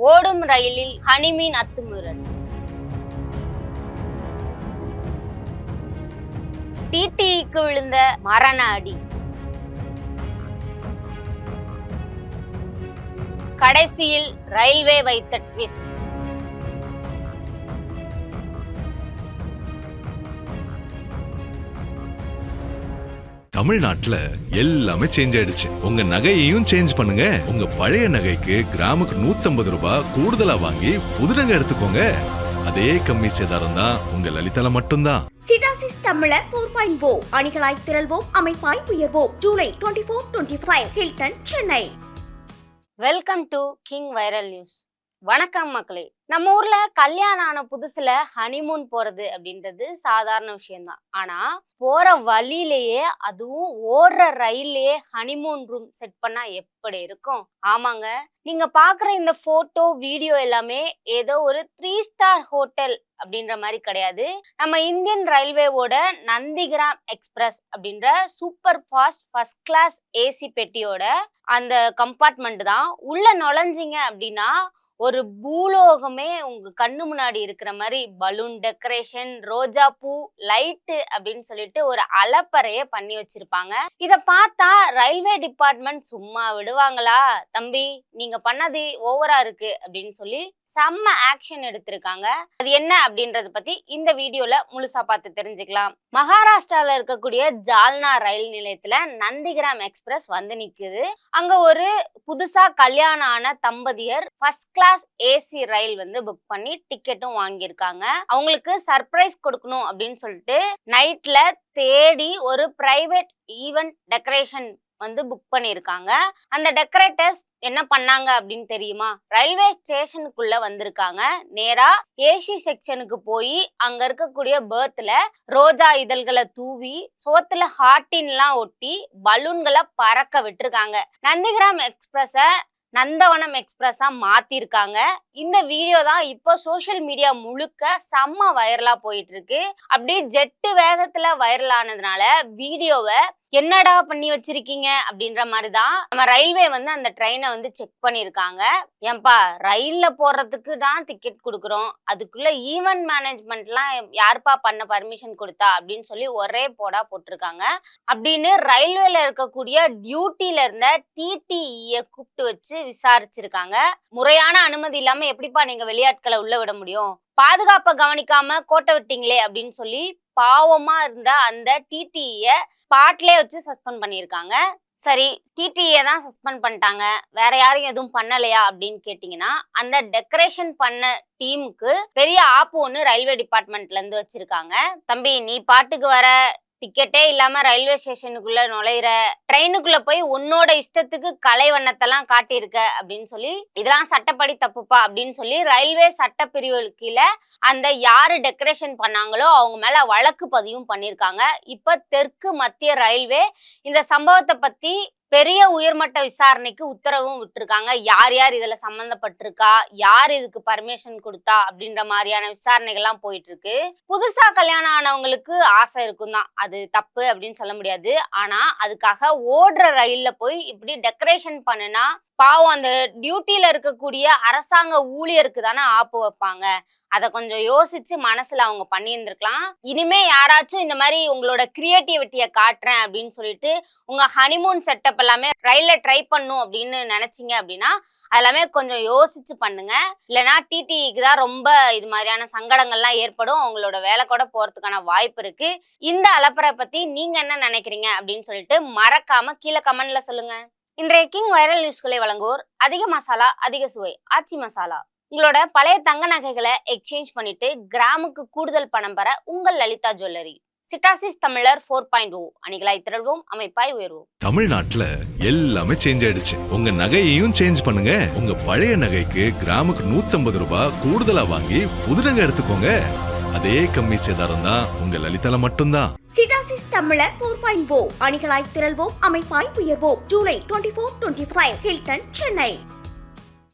ஓடும் ரயிலில் ஹனிமூன் அத்துமீறல். டிடிஇக்கு விழுந்த மரண அடி. கடைசியில் ரயில்வே வைத்த ட்விஸ்ட். தமிழ்நாட்டுல எல்லாமே சேஞ்ச் ஆயிடுச்சு. உங்க நகையையும் சேஞ்ச் பண்ணுங்க. உங்க பழைய நகைக்கு கிராமுக்கு 150 ரூபாய் கூடுதலா வாங்கி புது நகை எடுத்துக்கோங்க. அதே கம்மி சேதாரம் தான் உங்க லலிதால மட்டும்தான். சிட்டாசிஸ் தமிழர் 4.0 அணிகளாய் திரள்வோம், அமைப்பாய் உயர்வோம். July 24-25 Hilton, Chennai. Welcome to king viral news. வணக்கம் மக்களே. நம்ம ஊர்ல கல்யாணம் ஆன புதுசுல ஹனிமூன் போறது அப்படின்றது சாதாரண விஷயம்தான். ஆனா போற வழியிலேயே, அதுவும் ஓடுற ரயில்லையே ஹனிமூன் ரூம் செட் பண்ணா எப்படி இருக்கும்? ஆமாங்க, நீங்க பாக்குற இந்த போட்டோ வீடியோ எல்லாமே ஏதோ ஒரு 3 ஸ்டார் ஹோட்டல் அப்படின்ற மாதிரி கிடையாது. நம்ம இந்தியன் ரயில்வேவோட நந்திகிராம் எக்ஸ்பிரஸ் அப்படின்ற super fast first class AC பெட்டியோட அந்த கம்பார்ட்மெண்ட் தான். உள்ள நுழைஞ்சிங்க அப்படின்னா ஒரு பூலோகமே உங்க கண்ணு முன்னாடி இருக்கிற மாதிரி பலூன் டெக்கரேஷன், ரோஜா பூ, லைட்டு அப்படின்னு சொல்லிட்டு ஒரு அலப்பறைய பண்ணி வச்சிருப்பாங்க. இத பார்த்தா ரயில்வே டிபார்ட்மெண்ட் சும்மா விடுவாங்களா? தம்பி, நீங்க பண்ணது ஓவரா இருக்கு அப்படின்னு சொல்லி செம்ம ஆக்ஷன் எடுத்திருக்காங்க. அது என்ன அப்படின்றத பத்தி இந்த வீடியோல முழுசா பார்த்து தெரிஞ்சுக்கலாம். மகாராஷ்டிரால இருக்கக்கூடிய ஜால்னா ரயில் நிலையத்துல நந்திகிராம் எக்ஸ்பிரஸ் வந்து நிக்குது. அங்க ஒரு புதுசா கல்யாணம் ஆன தம்பதியர் ஃபர்ஸ்ட் கிளாஸ் ஏசி ரயில் வந்து புக் பண்ணி டிக்கெட்டும் வாங்கியிருக்காங்க. அவங்களுக்கு சர்ப்ரைஸ் கொடுக்கணும் அப்படின்னு சொல்லிட்டு நைட்ல தேடி ஒரு பிரைவேட் ஈவென்ட் டெக்கரேஷன் வந்து புக் பண்ணியிருக்காங்க. அந்த டெக்கரேட்டர்ஸ் என்ன பண்ணாங்க அப்படின்னு தெரியுமா? ரயில்வே ஸ்டேஷனுக்குள்ள வந்திருக்காங்க. நேரா ஏசி செக்ஷனுக்கு போய் அங்க இருக்கக்கூடிய பெர்த்ல ரோஜா இதழ்களை தூவி, சோத்துல ஹார்டின்லாம் ஒட்டி, பலூன்களை பறக்க விட்டுருக்காங்க. நந்திகிராம் எக்ஸ்பிரஸ நந்தவனம் எக்ஸ்பிரஸா மாத்திருக்காங்க. இந்த வீடியோ தான் இப்போ சோசியல் மீடியா முழுக்க செம்ம வைரலா போயிட்டு இருக்கு. அப்படியே ஜெட்டு வேகத்துல வைரல் ஆனதுனால வீடியோவை என்னடா பண்ணி வச்சிருக்கீங்க அப்படின்ற மாதிரிதான் நம்ம ரயில்வே வந்து அந்த ட்ரெயினை வந்து செக் பண்ணிருக்காங்க. ஏன்பா, ரயில்ல போறதுக்கு தான் டிக்கெட் கொடுக்குறோம், அதுக்குள்ள ஈவென்ட் மேனேஜ்மெண்ட்லாம் யாருப்பா பண்ண பர்மிஷன் கொடுத்தா அப்படின்னு சொல்லி ஒரே போடா போட்டிருக்காங்க. அப்படின்னு ரயில்வேல இருக்கக்கூடிய டியூட்டில இருந்த டிடிஇ கூப்பிட்டு வச்சு விசாரிச்சிருக்காங்க. முறையான அனுமதி இல்லாம எப்படிப்பா நீங்க வெளியாட்களை உள்ள விட முடியும்? பாதுகாப்பை கவனிக்காம கோட்டை விட்டீங்களே அப்படின்னு சொல்லி பாவமா இருந்த அந்த டிடிஇ ஸ்பாட்லயே வச்சு சஸ்பெண்ட் பண்ணியிருக்காங்க. சரி, டிடிஇ தான் சஸ்பெண்ட் பண்ணிட்டாங்க, வேற யாரும் எதுவும் பண்ணலையா அப்படின்னு கேட்டீங்கன்னா, அந்த டெக்கரேஷன் பண்ண டீமுக்கு பெரிய ஆப்பு ஒன்று ரயில்வே டிபார்ட்மெண்ட்ல இருந்து வச்சிருக்காங்க. தம்பி, நீ பாட்டுக்கு வர, டிக்கெட்டே இல்லாம ரயில்வே ஸ்டேஷனுக்குள்ள நுழையிற, ட்ரெயினுக்குள்ள போய் உன்னோட இஷ்டத்துக்கு கலை வண்ணத்தெல்லாம் காட்டியிருக்க அப்படின்னு சொல்லி, இதெல்லாம் சட்டப்படி தப்புப்பா அப்படின்னு சொல்லி ரயில்வே சட்ட பிரிவு கீழே அந்த யாரு டெக்கரேஷன் பண்ணாங்களோ அவங்க மேல வழக்கு பதிவும் பண்ணியிருக்காங்க. இப்ப தெற்கு மத்திய ரயில்வே இந்த சம்பவத்தை பத்தி பெரிய உயர்மட்ட விசாரணைக்கு உத்தரவும் விட்டுருக்காங்க. யார் யார் இதுல சம்பந்தப்பட்டிருக்கா, யார் இதுக்கு பர்மிஷன் கொடுத்தா அப்படின்ற மாதிரியான விசாரணைகள்லாம் போயிட்டு இருக்கு. புதுசா கல்யாணம் ஆனவங்களுக்கு ஆசை இருக்கும் தான், அது தப்பு அப்படின்னு சொல்ல முடியாது. ஆனா அதுக்காக ஓடுற ரயில்ல போய் இப்படி டெக்கரேஷன் பண்ணுனா பாவம் அந்த டியூட்டியில இருக்கக்கூடிய அரசாங்க ஊழியருக்கு தானே ஆப்பு வைப்பாங்க. அதை கொஞ்சம் யோசிச்சு மனசுல அவங்க பண்ணியிருந்திருக்கலாம். இனிமே யாராச்சும் இந்த மாதிரி உங்களோட கிரியேட்டிவிட்டியை காட்டுறேன் அப்படின்னு சொல்லிட்டு உங்க ஹனிமூன் செட்டப் எல்லாமே ரயில்ல ட்ரை பண்ணும் அப்படின்னு நினைச்சீங்க அப்படின்னா அதெல்லாமே கொஞ்சம் யோசிச்சு பண்ணுங்க. இல்லைன்னா டிடிஇக்கு தான் ரொம்ப இது மாதிரியான சங்கடங்கள்லாம் ஏற்படும், அவங்களோட வேலை கூட போறதுக்கான வாய்ப்பு இருக்கு. இந்த அலப்பறை பத்தி நீங்க என்ன நினைக்கிறீங்க அப்படின்னு சொல்லிட்டு மறக்காம கீழே கமெண்ட்ல சொல்லுங்க. இன்றைய கிங் வைரல் நியூஸ்களை வழங்குவோர் அதிக மசாலா அதிக சுவை ஆச்சி மசாலா. உங்களோட பழைய தங்க நகைகளை எக்ஸ்சேஞ்ச் பண்ணிட்டு கிராமுக்கு கூடுதல் பணம் பெற உங்கள் லலிதா ஜுவல்லரி. சிட்டாசிஸ் தமிழர் 4.0 அணிகளாய் திரள்வோம், அமைப்பாய் உயர்வோம். தமிழ்நாட்டுல எல்லாமே சேஞ்ச் ஆயிடுச்சு. உங்க நகையையும் சேஞ்ச் பண்ணுங்க. உங்க பழைய நகைக்கு கிராமுக்கு 150 ரூபாய் கூடுதலா வாங்கி புது நகை எடுத்துக்கோங்க. அதே கம்மி சேதாரம் தான் உங்க லலிதால மட்டும்தான். சிட்டாசிஸ் தமிழர் 4.0 அணிகளாய் திரள்வோம், அமைப்பாய் உயர்வோம். July 24-25 Hilton, Chennai.